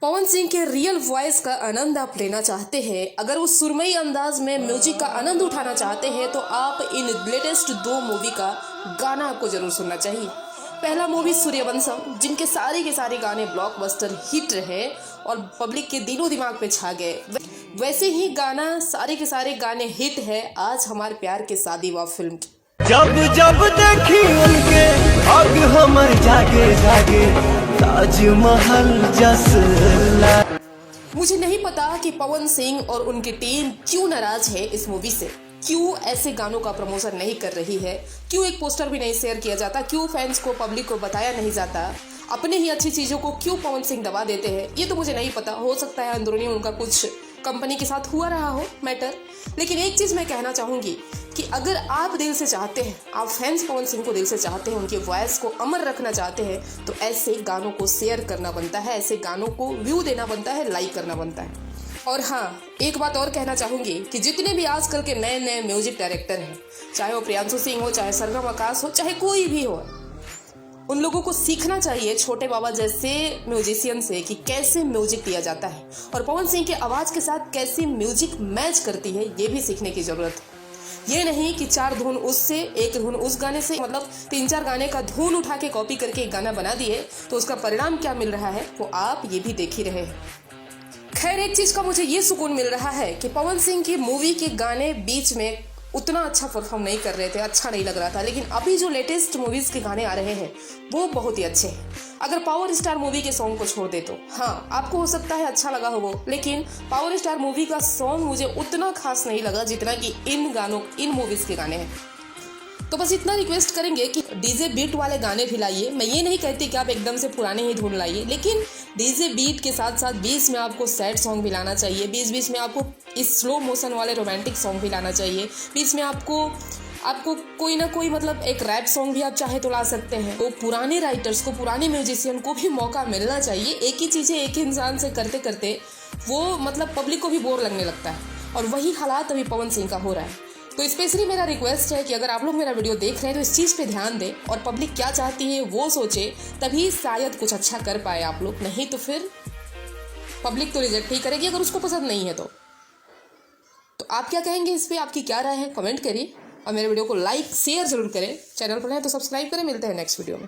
पवन सिंह के real voice का आनंद आप लेना चाहते हैं, अगर उस सुरमई अंदाज में म्यूजिक का आनंद उठाना चाहते हैं तो आप इन लेटेस्ट 2 मूवी का गाना आपको जरूर सुनना चाहिए। पहला मूवी सूर्यवंशम, जिनके सारे के सारे गाने ब्लॉकबस्टर हिट रहे और पब्लिक के दिलो दिमाग पे छा गए। वैसे ही गाना सारे के सारे गाने हिट है आज हमारे प्यार के शादी वाह फिल्म की। जब जब देखी उनके आग हमर जागे जागे ताजमहल जैसा। मुझे नहीं पता कि पवन सिंह और उनकी टीम क्यों नाराज है इस मूवी से, क्यों ऐसे गानों का प्रमोशन नहीं कर रही है, क्यों एक पोस्टर भी नहीं शेयर किया जाता, क्यों फैंस को पब्लिक को बताया नहीं जाता, अपने ही अच्छी चीज़ों को क्यों पवन सिंह दबा देते हैं, ये तो मुझे नहीं पता। हो सकता है अंदरूनी उनका कुछ कंपनी के साथ हुआ रहा हो मैटर। लेकिन एक चीज़ मैं कहना चाहूँगी कि अगर आप दिल से चाहते हैं, आप फैंस पवन सिंह को दिल से चाहते हैं, उनके वॉइस को अमर रखना चाहते हैं, तो ऐसे गानों को शेयर करना बनता है, ऐसे गानों को व्यू देना बनता है, लाइक करना बनता है। और हाँ, एक बात और कहना चाहूँगी कि जितने भी आजकल के नए नए म्यूजिक डायरेक्टर हैं, चाहे वो प्रियांशु सिंह हो, चाहे सरगम आकाश हो, चाहे कोई भी हो, उन लोगों को सीखना चाहिए छोटे बाबा जैसे म्यूजिशियन से कि कैसे म्यूजिक दिया जाता है और पवन सिंह के आवाज़ के साथ कैसे म्यूजिक मैच करती है, ये भी सीखने की ज़रूरत है। ये नहीं कि 4 धुन उससे, 1 धुन उस गाने से, मतलब 3-4 गाने का धुन उठा के कॉपी करके एक गाना बना दिए तो उसका परिणाम क्या मिल रहा है वो आप ये भी देख ही रहे हैं। खैर, एक चीज़ का मुझे ये सुकून मिल रहा है कि पवन सिंह की मूवी के गाने बीच में उतना अच्छा परफॉर्म नहीं कर रहे थे, अच्छा नहीं लग रहा था, लेकिन अभी जो लेटेस्ट मूवीज़ के गाने आ रहे हैं वो बहुत ही अच्छे हैं। अगर पावर स्टार मूवी के सॉन्ग को छोड़ दे तो हाँ, आपको हो सकता है अच्छा लगा हो वो, लेकिन पावर स्टार मूवी का सॉन्ग मुझे उतना खास नहीं लगा जितना कि इन मूवीज़ के गाने हैं। तो बस इतना रिक्वेस्ट करेंगे कि डीजे बीट वाले गाने भी लाइए। मैं ये नहीं कहती कि आप एकदम से पुराने ही धुन लाइए, लेकिन डीजे बीट के साथ साथ बीच में आपको सैड सॉन्ग भी लाना चाहिए, बीच में आपको इस स्लो मोशन वाले रोमांटिक सॉन्ग भी लाना चाहिए, बीच में आपको कोई ना कोई मतलब एक रैप सॉन्ग भी आप चाहे तो ला सकते हैं। तो पुराने राइटर्स को, पुराने म्यूजिशियन को भी मौका मिलना चाहिए। एक ही चीज़ें एक ही इंसान से करते करते वो मतलब पब्लिक को भी बोर लगने लगता है और वही हालात अभी पवन सिंह का हो रहा है। तो स्पेशली मेरा रिक्वेस्ट है कि अगर आप लोग मेरा वीडियो देख रहे हैं तो इस चीज़ पे ध्यान दें और पब्लिक क्या चाहती है वो सोचे, तभी शायद कुछ अच्छा कर पाए आप लोग। नहीं तो फिर पब्लिक तो रिजेक्ट ही करेगी अगर उसको पसंद नहीं है तो आप क्या कहेंगे इस पे, आपकी क्या राय है, कमेंट करिए और मेरे वीडियो को लाइक शेयर जरूर करें। चैनल पर है तो सब्सक्राइब करें। मिलते हैं नेक्स्ट वीडियो में।